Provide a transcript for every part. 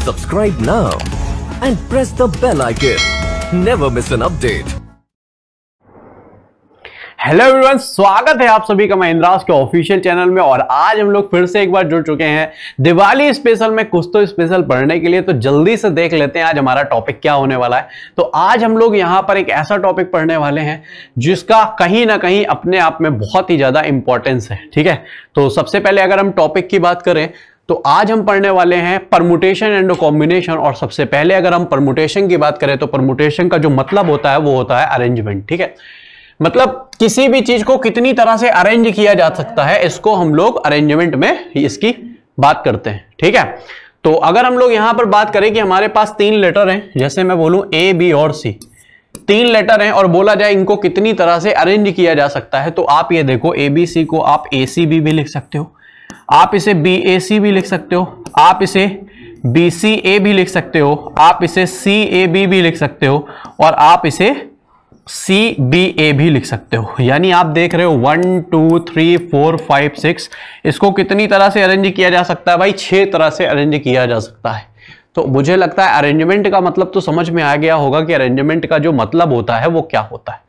Subscribe now and press the bell icon. Never miss an update. Hello everyone, स्वागत है आप सभी का महिंद्रास के ऑफिशियल चैनल में। और आज हम लोग फिर से एक बार जुड़ चुके हैं दिवाली स्पेशल में, कुछ तो स्पेशल पढ़ने के लिए। तो जल्दी से देख लेते हैं आज हमारा टॉपिक क्या होने वाला है। तो आज हम लोग यहां पर एक ऐसा टॉपिक पढ़ने वाले हैं जिसका कहीं ना कहीं अपने आप में बहुत ही ज्यादा इंपॉर्टेंस है। ठीक है, तो सबसे पहले अगर हम टॉपिक की बात करें तो आज हम पढ़ने वाले हैं परमुटेशन एंड कॉम्बिनेशन। और सबसे पहले अगर हम परमुटेशन की बात करें तो परमुटेशन का जो मतलब होता है वो होता है अरेंजमेंट। ठीक है, मतलब किसी भी चीज को कितनी तरह से अरेंज किया जा सकता है, इसको हम लोग अरेंजमेंट में इसकी बात करते हैं। ठीक है, तो अगर हम लोग यहां पर बात करें कि हमारे पास 3 लेटर हैं, जैसे मैं बोलूं ए बी और सी, 3 लेटर हैं और बोला जाए इनको कितनी तरह से अरेंज किया जा सकता है, तो आप ये देखो ए बी सी को आप ए सी बी भी लिख सकते हो, आप इसे बी ए सी भी लिख सकते हो, आप इसे बी सी ए भी लिख सकते हो, आप इसे सी ए बी भी लिख सकते हो, और आप इसे सी बी ए भी लिख सकते हो। यानी आप देख रहे हो 1 2 3 4 5 6, इसको कितनी तरह से अरेंज किया जा सकता है भाई? 6 तरह से अरेंज किया जा सकता है। तो मुझे लगता है अरेंजमेंट का मतलब तो समझ में आ गया होगा कि अरेंजमेंट का जो मतलब होता है वो क्या होता है।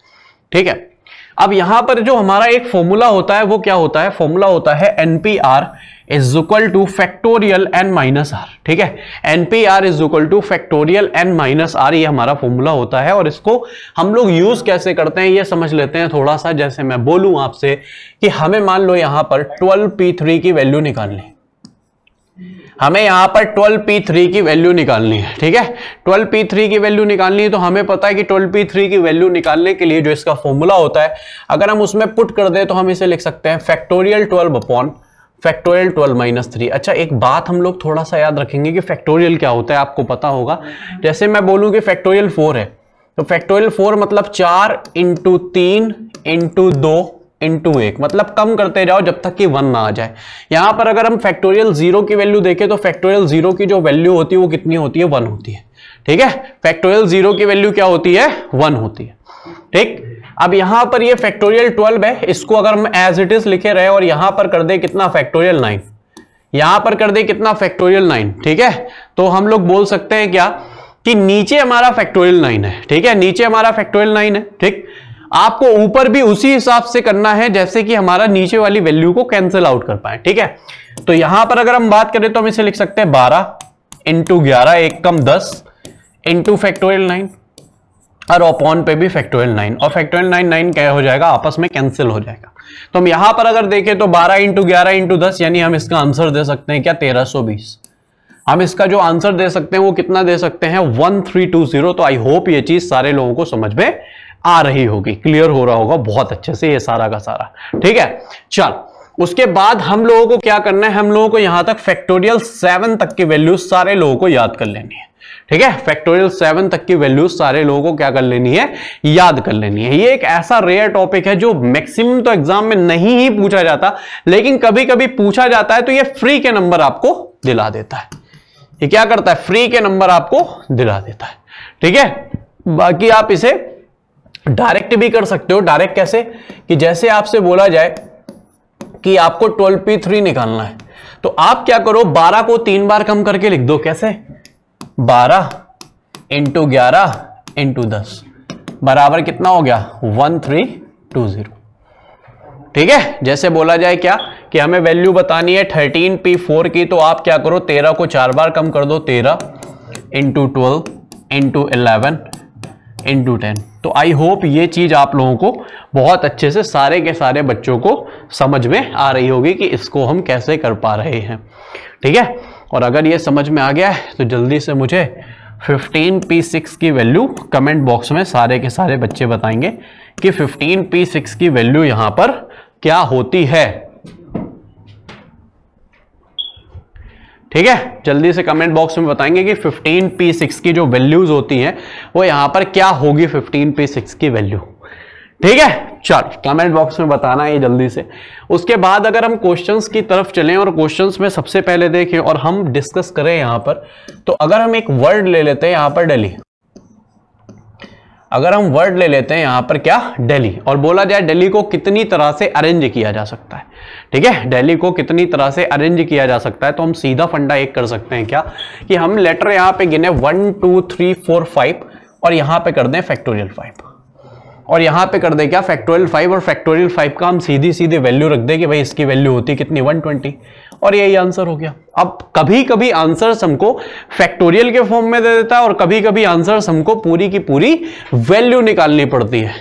ठीक है, अब यहां पर जो हमारा एक फॉर्मूला होता है वो क्या होता है? फॉर्मूला होता है NPR is equal to factorial n minus r. ठीक है, NPR is equal to factorial n minus r, ये हमारा फॉर्मूला होता है। और इसको हम लोग यूज कैसे करते हैं ये समझ लेते हैं थोड़ा सा। जैसे मैं बोलूं आपसे कि हमें मान लो यहां पर 12p3 की वैल्यू निकालनी, हमें यहां पर 12p3 की वैल्यू निकालनी है। ठीक है, 12p3 की वैल्यू निकालनी है तो हमें पता है कि 12p3 की वैल्यू निकालने के लिए जो इसका फॉर्मूला होता है, अगर हम उसमें पुट कर दे तो हम इसे लिख सकते हैं फैक्टोरियल 12 अपॉन फैक्टोरियल 12 माइनस 3। अच्छा, एक बात हम लोग थोड़ा सा याद रखेंगे कि फैक्टोरियल क्या होता है, आपको पता होगा। जैसे मैं बोलूं कि फैक्टोरियल 4 है तो फैक्टोरियल 4 मतलब 4 इंटू 3 इंटू 2 इंटू 1, मतलब कम करते जाओ जब तक कि 1 ना आ जाए। यहां पर अगर हम फैक्टोरियल 0 की वैल्यू देखें तो फैक्टोरियल 0 की जो वैल्यू होती है वो कितनी होती है? 1 होती है। ठीक है, फैक्टोरियल 0 की वैल्यू क्या होती है? 1 होती है। ठीक, अब यहां पर ये फैक्टोरियल 12 है, इसको अगर हम एज इट इज लिखे रहे और यहां पर कर दे कितना? फैक्टोरियल 9, यहां पर कर दे कितना? फैक्टोरियल 9। ठीक है, तो हम लोग बोल सकते हैं क्या कि नीचे हमारा फैक्टोरियल 9 है। ठीक है, नीचे हमारा फैक्टोरियल 9 है। ठीक, आपको ऊपर भी उसी हिसाब से करना है जैसे कि हमारा नीचे वाली वैल्यू को कैंसिल आउट कर पाए। ठीक है, तो यहां पर अगर हम बात करें तो हम इसे लिख सकते हैं 12 इंटू 11 1 कम 10 इंटू फैक्टोरियल 9, और अपॉन पे भी फैक्टोरियल 9, और फैक्टोरियल 9 9 क्या हो जाएगा? आपस में कैंसिल हो जाएगा। तो हम यहां पर अगर देखें तो 12 इंटू 11 इंटू 10, यानी हम इसका आंसर दे सकते हैं क्या? 1320। हम इसका जो आंसर दे सकते हैं वो कितना दे सकते हैं? 1320। तो आई होप ये चीज सारे लोगों को समझ में आ रही होगी, क्लियर हो रहा होगा बहुत अच्छे से ये सारा का सारा। ठीक है, चल उसके बाद हम लोगों को क्या करना है? हम लोगों को यहां तक फैक्टोरियल 7 तक की वैल्यू सारे लोगों को याद कर लेनी है। ठीक है, फैक्टोरियल 7 तक की वैल्यू सारे लोगों को क्या कर लेनी है? याद कर लेनी है। ये एक ऐसा रेयर टॉपिक है जो मैक्सिमम तो एग्जाम में नहीं ही पूछा जाता, लेकिन कभी कभी पूछा जाता है तो ये फ्री के नंबर आपको दिला देता है। ये क्या करता है? फ्री के नंबर आपको दिला देता है। ठीक है, बाकी आप इसे डायरेक्ट भी कर सकते हो। डायरेक्ट कैसे? कि जैसे आपसे बोला जाए कि आपको 12p3 निकालना है तो आप क्या करो, 12 को 3 बार कम करके लिख दो। कैसे? 12 इंटू 11 इंटू 10 बराबर कितना हो गया? 1320। ठीक है, जैसे बोला जाए क्या कि हमें वैल्यू बतानी है 13p4 की, तो आप क्या करो 13 को 4 बार कम कर दो, 13 इंटू 12 इंटू 11 इंटू 10। तो आई होप ये चीज आप लोगों को बहुत अच्छे से सारे के सारे बच्चों को समझ में आ रही होगी कि इसको हम कैसे कर पा रहे हैं। ठीक है, और अगर ये समझ में आ गया है तो जल्दी से मुझे 15p6 की वैल्यू कमेंट बॉक्स में सारे के सारे बच्चे बताएंगे कि 15p6 की वैल्यू यहां पर क्या होती है। ठीक है, जल्दी से कमेंट बॉक्स में बताएंगे कि 15p6 की जो वैल्यूज होती हैं वो यहां पर क्या होगी 15p6 की वैल्यू। ठीक है, चल कमेंट बॉक्स में बताना है जल्दी से। उसके बाद अगर हम क्वेश्चंस की तरफ चलें और क्वेश्चंस में सबसे पहले देखें और हम डिस्कस करें यहां पर, तो अगर हम एक वर्ड ले लेते हैं यहां पर डेली, अगर हम वर्ड ले लेते हैं यहां पर क्या, दिल्ली, और बोला जाए दिल्ली को कितनी तरह से अरेंज किया जा सकता है, ठीक है, दिल्ली को कितनी तरह से अरेंज किया जा सकता है, तो हम सीधा फंडा एक कर सकते हैं क्या, कि हम लेटर यहां पे गिने 1 2 3 4 5 और यहां पे कर दें फैक्टोरियल 5, और यहां पे कर दें क्या, फैक्टोरियल 5, और फैक्टोरियल 5 का हम सीधी सीधी वैल्यू रख दें कि भाई इसकी वैल्यू होती कितनी, 120, और यही आंसर हो गया। अब कभी कभी आंसर्स हमको फैक्टोरियल के फॉर्म में दे देता है और कभी कभी आंसर्स हमको पूरी की पूरी वैल्यू निकालनी पड़ती है,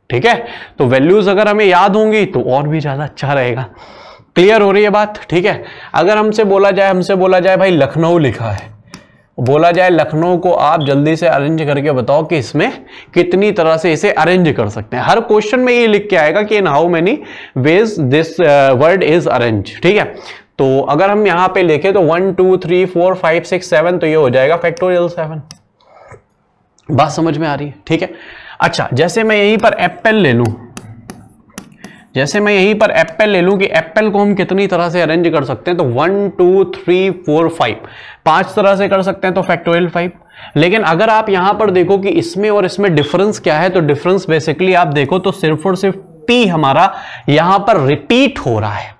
ठीक है, तो वैल्यूज अगर हमें याद होंगी तो और भी ज्यादा अच्छा रहेगा। क्लियर हो रही है बात, ठीक है। अगर हमसे बोला जाए भाई लखनऊ लिखा है, बोला जाए लखनऊ को आप जल्दी से अरेंज करके बताओ कि इसमें कितनी तरह से इसे अरेंज कर सकते हैं। हर क्वेश्चन में ये लिख के आएगा कि in how many ways this word is arrange, ठीक है। तो अगर हम यहां पे लिखें तो 1 2 3 4 5 6 7, तो ये हो जाएगा फैक्टोरियल 7। बात समझ में आ रही है, ठीक है। अच्छा, जैसे मैं यहीं पर एप्पल ले लूं, कि एप्पल को हम कितनी तरह से अरेंज कर सकते हैं, तो 1 2 3 4 5 5 तरह से कर सकते हैं, तो फैक्टोरियल 5। लेकिन अगर आप यहां पर देखो कि इसमें और इसमें डिफरेंस क्या है, तो डिफरेंस बेसिकली आप देखो तो सिर्फ और सिर्फ p हमारा यहां पर रिपीट हो रहा है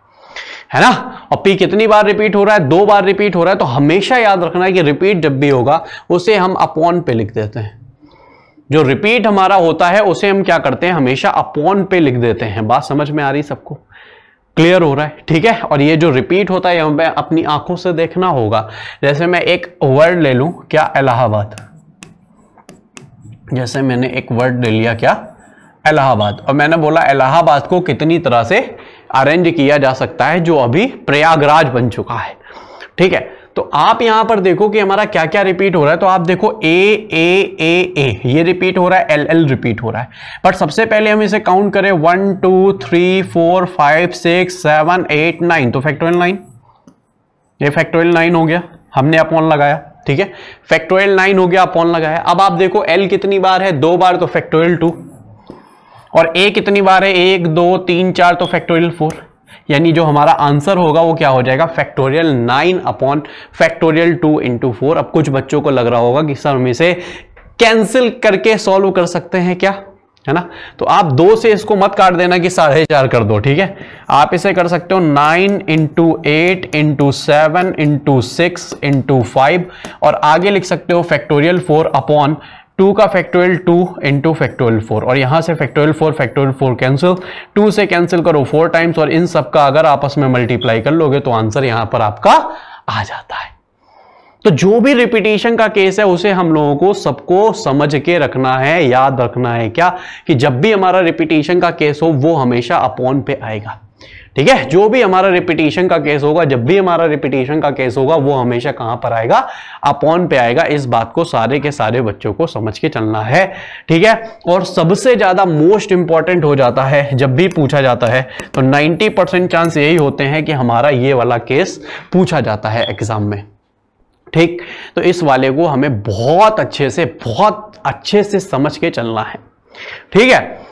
ना, और p कितनी बार रिपीट हो रहा है, 2 बार रिपीट हो रहा है। तो हमेशा याद रखना है कि रिपीट जब भी होगा उसे हम अपॉन पे लिख देते हैं, जो रिपीट हमारा होता है उसे हम क्या करते हैं, हमेशा अपॉन पे लिख देते हैं। बात समझ में आ रही सबको, क्लियर हो रहा है, ठीक है। और ये जो रिपीट होता है हमें अपनी आंखों से देखना होगा। जैसे मैं एक वर्ड ले लूं क्या, इलाहाबाद, जैसे मैंने एक वर्ड ले लिया क्या, इलाहाबाद, और मैंने बोला इलाहाबाद को कितनी तरह से अरेंज किया जा सकता है, जो अभी प्रयागराज बन चुका है, ठीक है। तो आप यहां पर देखो कि हमारा क्या क्या रिपीट हो रहा है, तो आप देखो ए ये रिपीट हो रहा है, एल रिपीट हो रहा है। बट सबसे पहले हम इसे काउंट करें 1 2 3 4 5 6 7 8 9, तो फैक्टोरियल 9, ये फैक्टोरियल 9 हो गया, हमने अपॉन लगाया, ठीक है, फैक्टोरियल 9 हो गया, अपॉन लगाया। अब आप देखो एल कितनी बार है, 2 बार, तो फैक्टोरियल 2, और ए कितनी बार है, 1 2 3 4, तो फैक्टोरियल 4। यानी जो हमारा आंसर होगा वो क्या हो जाएगा, फैक्टोरियल 9 अपॉन फैक्टोरियल 2 इंटू 4। अब कुछ बच्चों को लग रहा होगा कि सर हम इसे कैंसिल करके सॉल्व कर सकते हैं क्या, है ना, तो आप 2 से इसको मत काट देना कि 4.5 कर दो, ठीक है। आप इसे कर सकते हो 9 इंटू 8 इंटू 7 इंटू 6 इंटू 5, और आगे लिख सकते हो फैक्टोरियल 4 अपॉन 2 का फैक्टोरियल 2 इंटू फैक्टोरियल 4, और यहां से फैक्टोरियल 4 कैंसिल, 2 से कैंसिल करो 4 टाइम्स, और इन सब का अगर आपस में मल्टीप्लाई कर लोगे तो आंसर यहां पर आपका आ जाता है। तो जो भी रिपीटिशन का केस है उसे हम लोगों को सबको समझ के रखना है, याद रखना है क्या, कि जब भी हमारा रिपीटिशन का केस हो वो हमेशा अपॉन पे आएगा, ठीक है। जो भी हमारा रिपीटिशन का केस होगा, जब भी हमारा रिपीटिशन का केस होगा वो हमेशा कहां पर आएगा, अपॉन पे आएगा। इस बात को सारे के सारे बच्चों को समझ के चलना है, ठीक है। और सबसे ज्यादा मोस्ट इंपॉर्टेंट हो जाता है जब भी पूछा जाता है, तो 90% चांस यही होते हैं कि हमारा ये वाला केस पूछा जाता है एग्जाम में, ठीक। तो इस वाले को हमें बहुत अच्छे से समझ के चलना है, ठीक है।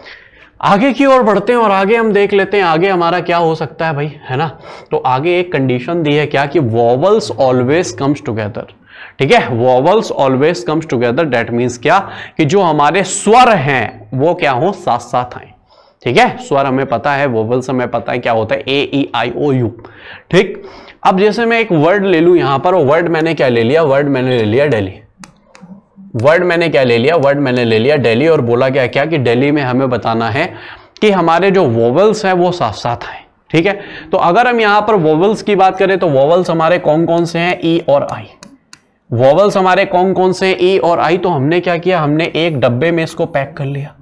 आगे की ओर बढ़ते हैं और आगे हम देख लेते हैं आगे हमारा क्या हो सकता है भाई, है ना। तो आगे एक कंडीशन दी है क्या, कि वॉवल्स ऑलवेज कम्स टुगेदर, ठीक है, vowels always comes together. That means क्या, कि जो हमारे स्वर हैं वो क्या हो, साथ साथ आए, ठीक है। स्वर हमें पता है, वॉवल्स हमें पता है क्या होता है, ए ई आई ओ यू, ठीक। अब जैसे मैं एक वर्ड ले लूं यहां पर, वर्ड मैंने क्या ले लिया, वर्ड मैंने ले लिया दिल्ली, वर्ड मैंने क्या ले लिया, वर्ड मैंने ले लिया दिल्ली, और बोला क्या क्या कि दिल्ली में हमें बताना है कि हमारे जो वोवेल्स हैं वो साथ साथ आए, ठीक है। तो अगर हम यहां पर वोवेल्स की बात करें तो वोवेल्स हमारे कौन कौन से हैं, ई और आई। वोवेल्स हमारे कौन कौन से हैं, ई और आई। तो हमने क्या किया, हमने एक डब्बे में इसको पैक कर लिया,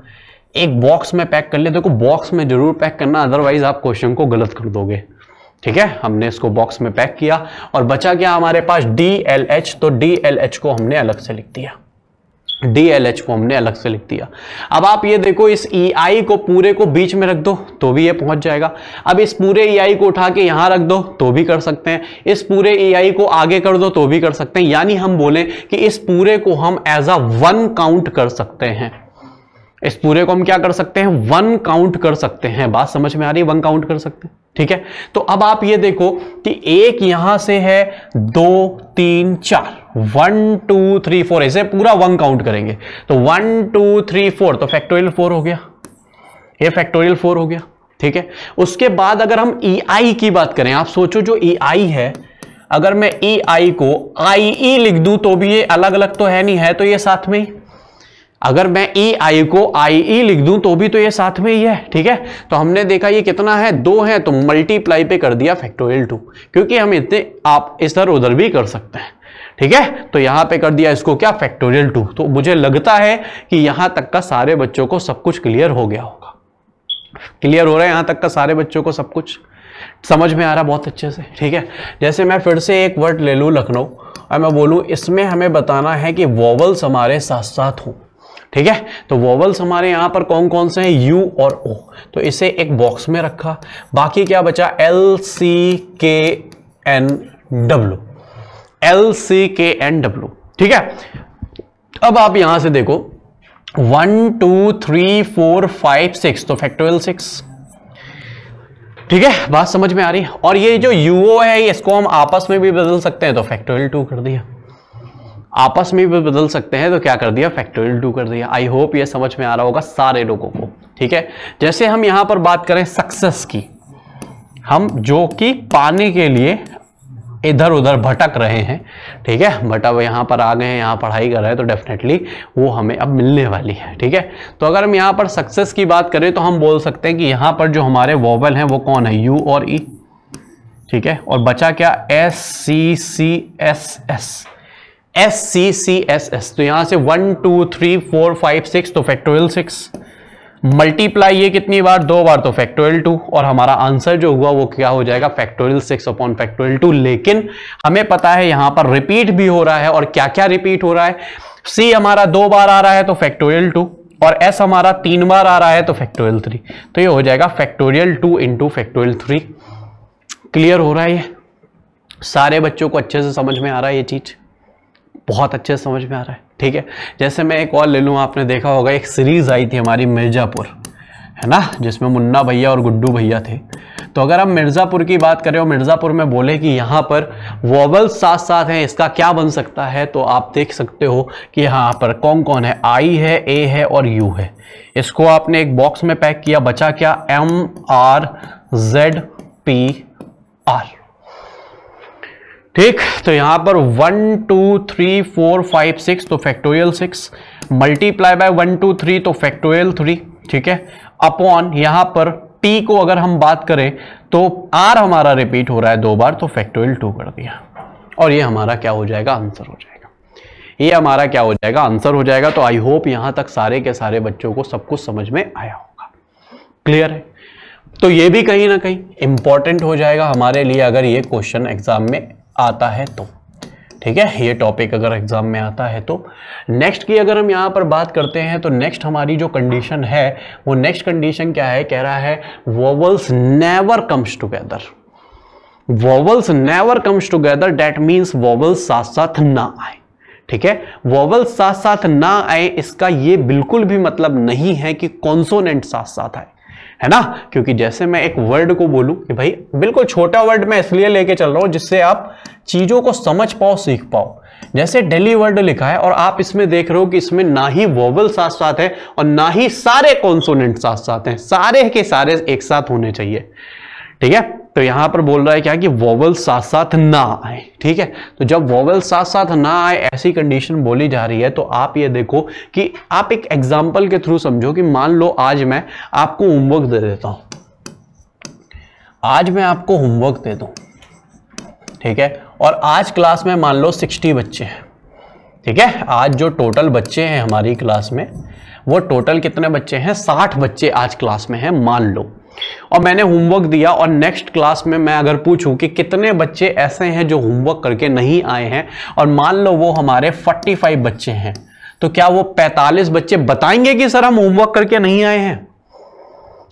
एक बॉक्स में पैक कर लिया। देखो बॉक्स में जरूर पैक करना, अदरवाइज आप क्वेश्चन को गलत कर दोगे, ठीक है। हमने इसको बॉक्स में पैक किया और बचा क्या हमारे पास, DLH। तो DLH को हमने अलग से लिख दिया, DLH को हमने अलग से लिख दिया। अब आप ये देखो, इस EI को पूरे को बीच में रख दो तो भी ये पहुंच जाएगा। अब इस पूरे EI को उठा के यहां रख दो तो भी कर सकते हैं, इस पूरे EI को आगे कर दो तो भी कर सकते हैं। यानी हम बोले कि इस पूरे को हम एज अ 1 काउंट कर सकते हैं, इस पूरे को हम क्या कर सकते हैं, 1 काउंट कर सकते हैं। बात समझ में आ रही है, 1 काउंट कर सकते हैं, ठीक है। तो अब आप ये देखो कि एक यहां से है 2 3 4, 1 2 3 4, इसे पूरा 1 काउंट करेंगे तो 1 2 3 4, तो फैक्टोरियल 4 हो गया, ये फैक्टोरियल 4 हो गया, ठीक है। उसके बाद अगर हम EI की बात करें, आप सोचो जो EI है, अगर मैं EI को IE लिख दूं तो भी ये अलग अलग तो है नहीं, है तो ये साथ में ही। अगर मैं EI को IE लिख दूं तो भी तो ये साथ में ही है, ठीक है। तो हमने देखा ये कितना है, 2 है, तो मल्टीप्लाई पे कर दिया फैक्टोरियल 2, क्योंकि हम इतने आप इधर उधर भी कर सकते हैं, ठीक है। तो यहां पे कर दिया इसको क्या, फैक्टोरियल 2। तो मुझे लगता है कि यहां तक का सारे बच्चों को सब कुछ क्लियर हो गया होगा। क्लियर हो रहा है यहां तक का सारे बच्चों को, सब कुछ समझ में आ रहा बहुत अच्छे से, ठीक है। जैसे मैं फिर से एक वर्ड ले लूं लखनऊ, और मैं बोलूं इसमें हमें बताना है कि वोवल्स हमारे साथ साथ हो, ठीक है। तो वोवल्स हमारे यहां पर कौन कौन से हैं, U और O, तो इसे एक बॉक्स में रखा। बाकी क्या बचा, LCKNW, LCKNW, ठीक है। अब आप यहां से देखो 1 2 3 4 5 6, तो फैक्टोरियल 6, ठीक है। बात समझ में आ रही है। और ये जो UO है इसको हम आपस में भी बदल सकते हैं, तो फैक्टोरियल 2 कर दिया। आपस में भी बदल सकते हैं तो क्या कर दिया, फैक्टोरियल 2 कर दिया। आई होप ये समझ में आ रहा होगा सारे लोगों को, ठीक है। जैसे हम यहां पर बात करें सक्सेस की, हम जो कि पाने के लिए इधर उधर भटक रहे हैं, ठीक है, बट अब यहां पर आ गए हैं, यहां पढ़ाई कर रहे हैं, तो डेफिनेटली वो हमें अब मिलने वाली है, ठीक है। तो अगर हम यहां पर सक्सेस की बात करें तो हम बोल सकते हैं कि यहां पर जो हमारे वोवेल हैं वो कौन है, U और E, ठीक है। और बचा क्या, SCCSS, तो यहां से 1 2 3 4 5 6, तो फैक्टोरियल 6, मल्टीप्लाई ये कितनी बार, 2 बार, तो फैक्टोरियल 2, और हमारा आंसर जो हुआ वो क्या हो जाएगा, फैक्टोरियल 6 अपॉन फैक्टोरियल 2। लेकिन हमें पता है यहां पर रिपीट भी हो रहा है, और क्या क्या रिपीट हो रहा है, C हमारा 2 बार आ रहा है तो फैक्टोरियल 2, और S हमारा 3 बार आ रहा है तो फैक्टोरियल 3, तो ये हो जाएगा फैक्टोरियल 2 इंटू फैक्टोरियल 3। क्लियर हो रहा है, ये सारे बच्चों को अच्छे से समझ में आ रहा है, ये चीज बहुत अच्छे से समझ में आ रहा है, ठीक है। जैसे मैं एक और ले लूँ, आपने देखा होगा एक सीरीज आई थी हमारी मिर्जापुर, है ना, जिसमें मुन्ना भैया और गुड्डू भैया थे। तो अगर हम मिर्जापुर की बात करें और मिर्जापुर में बोले कि यहाँ पर वोवेल्स साथ साथ हैं, इसका क्या बन सकता है, तो आप देख सकते हो कि यहाँ पर कौन कौन है, I है, A है और U है। इसको आपने एक बॉक्स में पैक किया, बचा क्या, MRZPR, ठीक। तो यहां पर 1 2 3 4 5 6, तो फैक्टोरियल 6, मल्टीप्लाई बाय 1 2 3, तो फैक्टोरियल 3, ठीक है, अपॉन यहां पर P को अगर हम बात करें तो R हमारा रिपीट हो रहा है 2 बार, तो फैक्टोरियल 2 कर दिया। और ये हमारा क्या हो जाएगा, आंसर हो जाएगा। ये हमारा क्या हो जाएगा, आंसर हो जाएगा। तो आई होप यहां तक सारे के सारे बच्चों को सब कुछ समझ में आया होगा। क्लियर है। तो ये भी कहीं ना कहीं इंपॉर्टेंट हो जाएगा हमारे लिए अगर ये क्वेश्चन एग्जाम में आता है तो, ठीक है, ये टॉपिक अगर एग्जाम में आता है तो। नेक्स्ट की अगर हम यहां पर बात करते हैं तो नेक्स्ट हमारी जो कंडीशन है वो नेक्स्ट कंडीशन क्या है, कह रहा है vowels never comes together. Vowels never comes together, that means vowels साथ साथ ना आए, ठीक है। वोवेल्स साथ साथ ना आए इसका ये बिल्कुल भी मतलब नहीं है कि कॉन्सोनेंट साथ साथ आए, है ना। क्योंकि जैसे मैं एक वर्ड को बोलूं कि भाई बिल्कुल छोटा वर्ड मैं इसलिए लेके चल रहा हूं जिससे आप चीजों को समझ पाओ, सीख पाओ। जैसे डेली वर्ड लिखा है और आप इसमें देख रहे हो कि इसमें ना ही वोवेल साथ साथ है और ना ही सारे कॉन्सोनेंट साथ साथ हैं, सारे के सारे एक साथ होने चाहिए, ठीक है। तो यहां पर बोल रहा है क्या कि वोवेल साथ साथ ना आए, ठीक है। तो जब वोवेल साथ साथ ना आए ऐसी कंडीशन बोली जा रही है तो आप ये देखो कि आप एक एग्जांपल के थ्रू समझो कि मान लो आज मैं आपको होमवर्क दे देता हूं, आज मैं आपको होमवर्क दे दूं, ठीक है, और आज क्लास में मान लो 60 बच्चे हैं, ठीक है। आज जो टोटल बच्चे हैं हमारी क्लास में वो टोटल कितने बच्चे हैं, 60 बच्चे आज क्लास में हैं मान लो। और मैंने होमवर्क दिया और नेक्स्ट क्लास में मैं अगर पूछूं कि कितने बच्चे ऐसे हैं जो होमवर्क करके नहीं आए हैं और मान लो वो हमारे 45 बच्चे हैं, तो क्या वो 45 बच्चे बताएंगे कि सर हम होमवर्क करके नहीं आए हैं?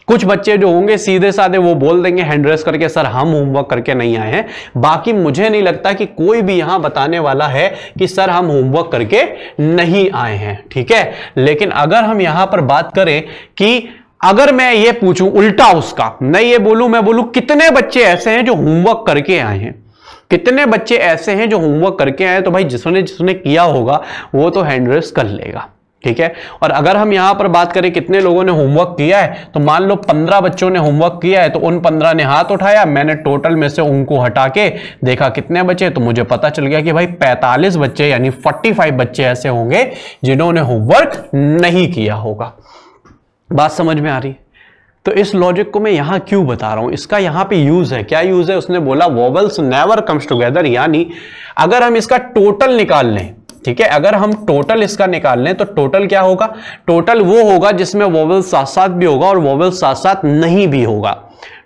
कुछ बच्चे जो होंगे सीधे साधे वो बोल देंगे हैंड रेस करके, सर हम होमवर्क करके नहीं आए हैं। बाकी मुझे नहीं लगता कि कोई भी यहां बताने वाला है कि सर हम होमवर्क करके नहीं आए हैं, ठीक है। लेकिन अगर हम यहां पर बात करें कि अगर मैं ये पूछूं उल्टा उसका, मैं ये बोलूं, मैं बोलूं कितने बच्चे ऐसे हैं जो होमवर्क करके आए हैं, कितने बच्चे ऐसे हैं जो होमवर्क करके आए, तो भाई जिसने जिसने किया होगा वो तो हैंड रेस कर लेगा, ठीक है। और अगर हम यहां पर बात करें कितने लोगों ने होमवर्क किया है, तो मान लो 15 बच्चों ने होमवर्क किया है, तो उन 15 ने हाथ उठाया, मैंने टोटल में से उनको हटा के देखा कितने बचे, तो मुझे पता चल गया कि भाई 45 बच्चे यानी 45 बच्चे ऐसे होंगे जिन्होंने होमवर्क नहीं किया होगा। बात समझ में आ रही है? तो इस लॉजिक को मैं यहां क्यों बता रहा हूं, इसका यहां पे यूज है, क्या यूज है, उसने बोला वोवेल्स नेवर कम्स टुगेदर, यानी अगर हम इसका टोटल निकाल लें, ठीक है, अगर हम टोटल इसका निकाल लें तो टोटल क्या होगा, टोटल वो होगा जिसमें वोवेल साथ साथ भी होगा और वोवेल साथ साथ नहीं भी होगा,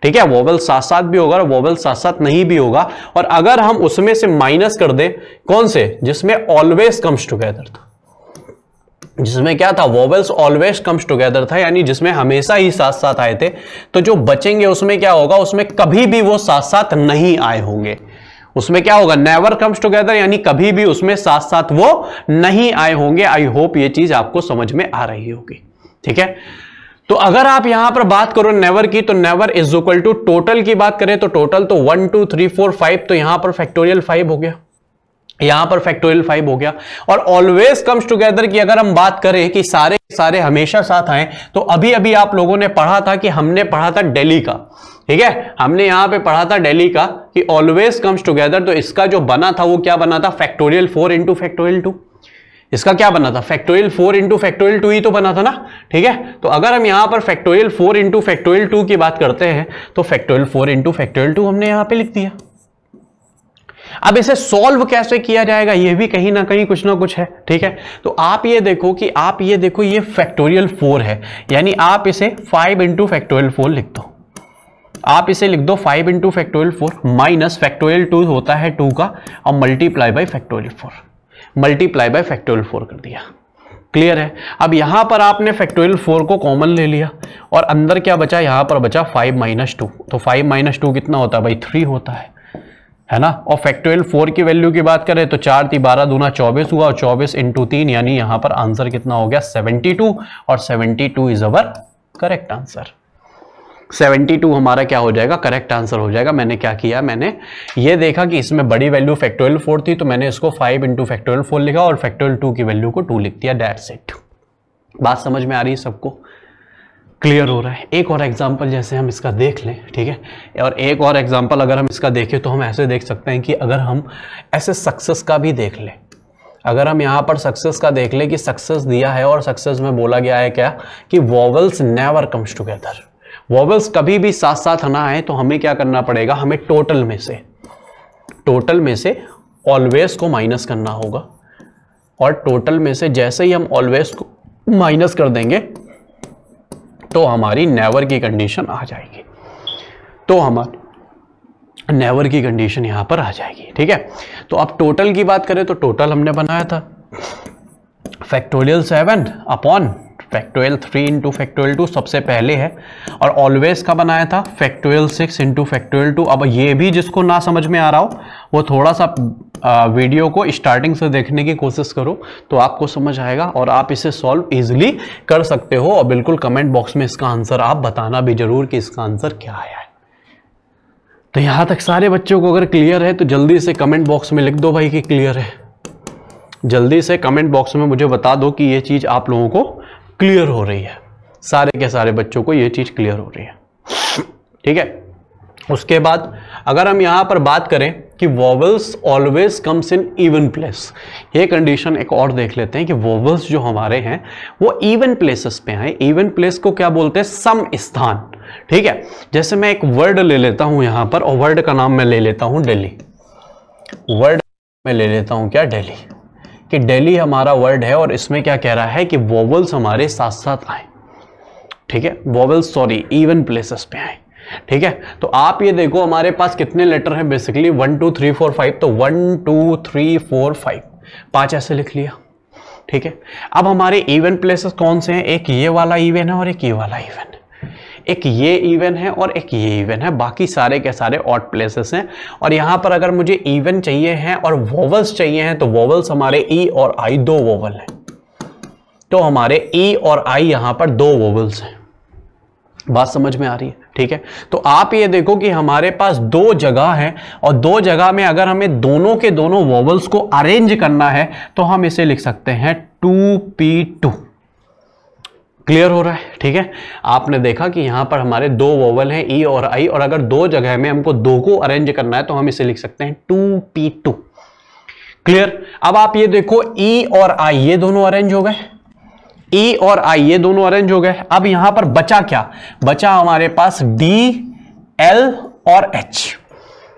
ठीक है। वोवेल साथ साथ भी होगा और वोवेल साथ साथ नहीं भी होगा। और अगर हम उसमें से माइनस कर दें, कौन से, जिसमें ऑलवेज कम्स टुगेदर था, जिसमें क्या था, वोवेल्स ऑलवेज कम्स टुगेदर था, यानी जिसमें हमेशा ही साथ साथ आए थे, तो जो बचेंगे उसमें क्या होगा, उसमें कभी भी वो साथ साथ नहीं आए होंगे। उसमें क्या होगा, नेवर कम्स टुगेदर, यानी कभी भी उसमें साथ साथ वो नहीं आए होंगे। आई होप ये चीज आपको समझ में आ रही होगी, ठीक है। तो अगर आप यहां पर बात करो नेवर की, तो नेवर इज इक्वल टू, टोटल की बात करें तो टोटल तो 1 2 3 4 5, तो यहां पर फैक्टोरियल 5 हो गया, यहां पर फैक्टोरियल 5 हो गया। और ऑलवेज कम्स टुगेदर की अगर हम बात करें कि सारे सारे हमेशा साथ आए, तो अभी अभी आप लोगों ने पढ़ा था कि हमने पढ़ा था दिल्ली का, ठीक है, हमने यहां पे पढ़ा था दिल्ली का कि ऑलवेज कम्स टुगेदर, तो इसका जो बना था वो क्या बना था, फैक्टोरियल 4 इंटू फैक्टोरियल 2। इसका क्या बना था, फैक्टोरियल 4 इंटू फैक्टोरियल 2 ही तो बना था ना, ठीक है। तो अगर हम यहां पर फैक्टोरियल 4 इंटू फैक्टोरियल 2 की बात करते हैं, तो फैक्टोरियल 4 इंटू फैक्टोरियल 2 हमने यहां पे लिख दिया। अब इसे सॉल्व कैसे किया जाएगा, ये भी कहीं ना कहीं कुछ ना कुछ है, ठीक है। तो आप ये देखो कि ये फैक्टोरियल 4 है, यानी आप इसे 5 इंटू फैक्टोरियल 4 लिख दो, आप इसे लिख दो 5 इंटू फैक्टोरियल 4 माइनस फैक्टोरियल 2 होता है 2 का, और multiply by factorial 4, multiply by factorial 4 कर दिया। क्लियर है? अब यहां पर आपने फैक्टोरियल 4 को कॉमन ले लिया और अंदर क्या बचा, यहां पर बचा 5 माइनस 2, तो 5 माइनस 2 कितना होता है भाई, 3 होता है ना। और फैक्टोरियल 4 की वैल्यू की बात करें तो 4 × 12 दूना 24 हुआ, और 24 इंटू 3, यानी यहां पर आंसर कितना हो गया 72, और 72 इज अवर करेक्ट आंसर। 72 हमारा क्या हो जाएगा, करेक्ट आंसर हो जाएगा। मैंने क्या किया, मैंने ये देखा कि इसमें बड़ी वैल्यू फैक्टोरियल 4 थी, तो मैंने इसको 5 इंटू फैक्टोरियल 4 लिखा और फैक्टोरियल 2 की वैल्यू को 2 लिख दिया, दैट्स इट। बात समझ में आ रही है सबको, क्लियर हो रहा है? एक और एग्जाम्पल जैसे हम इसका देख लें, ठीक है। और एक और एग्जाम्पल अगर हम इसका देखें तो हम ऐसे देख सकते हैं कि अगर हम ऐसे सक्सेस का भी देख लें, अगर हम यहाँ पर सक्सेस का देख लें कि सक्सेस दिया है और सक्सेस में बोला गया है क्या कि vowels never comes together, vowels कभी भी साथ साथ ना आए, तो हमें क्या करना पड़ेगा, हमें टोटल में से ऑलवेज को माइनस करना होगा, और टोटल में से जैसे ही हम ऑलवेज को माइनस कर देंगे तो हमारी नेवर की कंडीशन आ जाएगी, तो हमारी नेवर की कंडीशन यहां पर आ जाएगी, ठीक है। तो अब टोटल की बात करें तो टोटल हमने बनाया था factorial 7 upon factorial 3 into factorial 2 सबसे पहले है, और ऑलवेज का बनाया था फैक्टोरियल 6 इंटू फैक्टोरियल 2। अब ये भी जिसको ना समझ में आ रहा हो वो थोड़ा सा वीडियो को स्टार्टिंग से देखने की कोशिश करो तो आपको समझ आएगा, और आप इसे सॉल्व इजीली कर सकते हो। और बिल्कुल कमेंट बॉक्स में इसका आंसर आप बताना भी जरूर कि इसका आंसर क्या आया है। तो यहां तक सारे बच्चों को अगर क्लियर है तो जल्दी से कमेंट बॉक्स में लिख दो भाई कि क्लियर है। जल्दी से कमेंट बॉक्स में मुझे बता दो कि ये चीज आप लोगों को क्लियर हो रही है, सारे के सारे बच्चों को ये चीज क्लियर हो रही है, ठीक है। उसके बाद अगर हम यहां पर बात करें कि vowels always comes in even place, ये कंडीशन एक और देख लेते हैं कि वोवेल्स जो हमारे हैं वो इवन प्लेसेस पे आए। इवन प्लेस को क्या बोलते हैं, सम स्थान, ठीक है। जैसे मैं एक वर्ड ले लेता हूं यहां पर, और वर्ड का नाम मैं ले लेता हूं दिल्ली, वर्ड में ले लेता हूं क्या, दिल्ली, कि दिल्ली हमारा वर्ड है और इसमें क्या कह रहा है कि वोवेल्स हमारे साथ साथ आए, ठीक है, वोवेल्स सॉरी इवन प्लेसेस पे आए, ठीक है। तो आप ये देखो हमारे पास कितने लेटर हैं बेसिकली 1 2 3 4 5, तो 1 2 3 4 5 5 ऐसे लिख लिया, ठीक है। अब हमारे इवन प्लेसेस कौन से हैं, एक ये वाला इवन है और एक ये वाला इवन है। एक ये इवन है और एक ये इवन है, बाकी सारे के सारे ऑड प्लेसेस हैं। और यहां पर अगर मुझे इवन चाहिए हैं और वोवल्स चाहिए हैं तो वोवल्स हमारे ई और आई दो वोवल हैं, तो हमारे ई और आई यहां पर दो वोवल्स हैं। बात समझ में आ रही है? ठीक है, तो आप ये देखो कि हमारे पास दो जगह है और दो जगह में अगर हमें दोनों के दोनों वोवल्स को अरेंज करना है तो हम इसे लिख सकते हैं 2p2। क्लियर हो रहा है? ठीक है, आपने देखा कि यहां पर हमारे दो वोवल हैं ई और आई, और अगर दो जगह में हमको दो को अरेंज करना है तो हम इसे लिख सकते हैं 2p2। क्लियर? अब आप ये देखो ई और आई ये दोनों अरेंज हो गए, ई और आई ये दोनों अरेंज हो गए। अब यहां पर बचा क्या? बचा हमारे पास डी, एल और एच।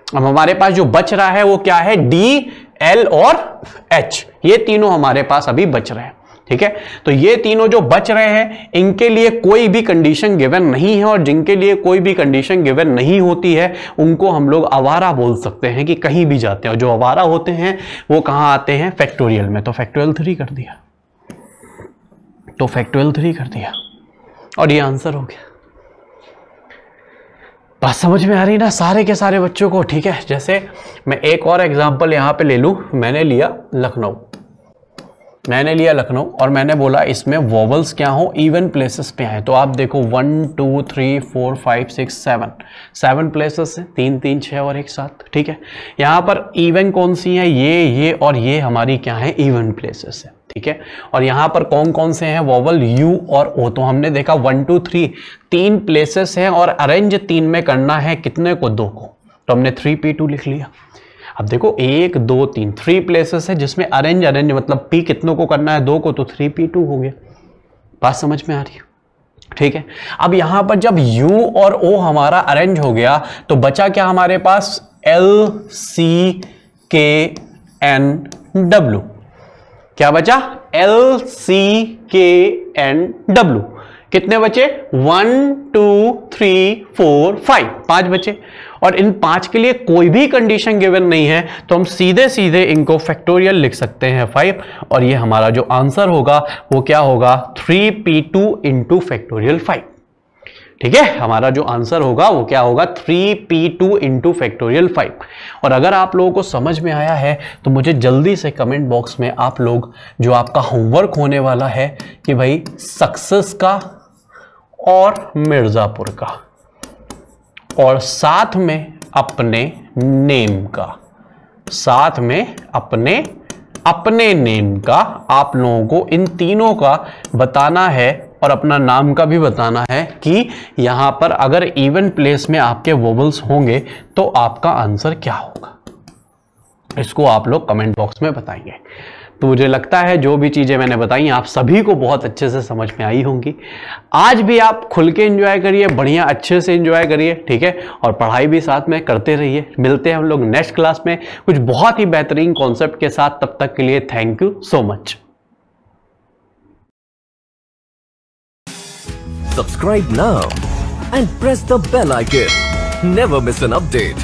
अब हमारे पास जो बच रहा है वो क्या है? डी, एल और एच, ये तीनों हमारे पास अभी बच रहे हैं। ठीक है, तो ये तीनों जो बच रहे हैं इनके लिए कोई भी कंडीशन गिवन नहीं है, और जिनके लिए कोई भी कंडीशन गिवन नहीं होती है उनको हम लोग आवारा बोल सकते हैं कि कहीं भी जाते हैं। और जो आवारा होते हैं वो कहां आते हैं? फैक्टोरियल में। तो फैक्टोरियल 3 कर दिया, तो फैक्टोरियल 3 कर दिया और ये आंसर हो गया। बात समझ में आ रही ना सारे के सारे बच्चों को? ठीक है, जैसे मैं एक और एग्जांपल यहां पे ले लूं। मैंने लिया लखनऊ और मैंने बोला इसमें वोवल्स क्या हो? इवन प्लेसेस पे आए। तो आप देखो 1 2 3 4 5 6 7 प्लेसेस है, 3 3 6 और एक साथ। ठीक है, यहां पर इवन कौन सी है? ये और ये हमारी क्या है? इवन प्लेसेस है। ठीक है, और यहां पर कौन कौन से हैं वोवल? यू और ओ। तो हमने देखा 1 2 3 तीन प्लेसेस हैं और अरेंज 3 में करना है कितने को? 2 को। तो हमने 3p2 लिख लिया। अब देखो 1 2 3 3 प्लेसेस है जिसमें अरेंज मतलब p कितनों को करना है? 2 को, तो 3p2 हो गया। बात समझ में आ रही है? ठीक है, अब यहां पर जब u और o हमारा अरेंज हो गया तो बचा क्या हमारे पास? L C K N W। क्या बचा? L C K N W। कितने बचे? 1 2 3 4 5, 5 बचे। और इन 5 के लिए कोई भी कंडीशन गिवन नहीं है तो हम सीधे सीधे इनको फैक्टोरियल लिख सकते हैं 5, और ये हमारा जो आंसर होगा वो क्या होगा? 3p2 into factorial 5। ठीक है, हमारा जो आंसर होगा वो क्या होगा? 3p2 into factorial 5। और अगर आप लोगों को समझ में आया है तो मुझे जल्दी से कमेंट बॉक्स में आप लोग जो आपका होमवर्क होने वाला है कि भाई सक्सेस का और मिर्जापुर का और साथ में अपने नेम का, साथ में अपने नेम का आप लोगों को इन तीनों का बताना है और अपना नाम का भी बताना है कि यहां पर अगर इवन प्लेस में आपके वोवल्स होंगे तो आपका आंसर क्या होगा। इसको आप लोग कमेंट बॉक्स में बताएंगे। तो मुझे लगता है जो भी चीजें मैंने बताई आप सभी को बहुत अच्छे से समझ में आई होंगी। आज भी आप खुल के एंजॉय करिए, बढ़िया अच्छे से एंजॉय करिए। ठीक है, और पढ़ाई भी साथ में करते रहिए। मिलते हैं हम लोग नेक्स्ट क्लास में कुछ बहुत ही बेहतरीन कॉन्सेप्ट के साथ। तब तक के लिए thank you so much. Subscribe now and press the bell icon. Never miss an update.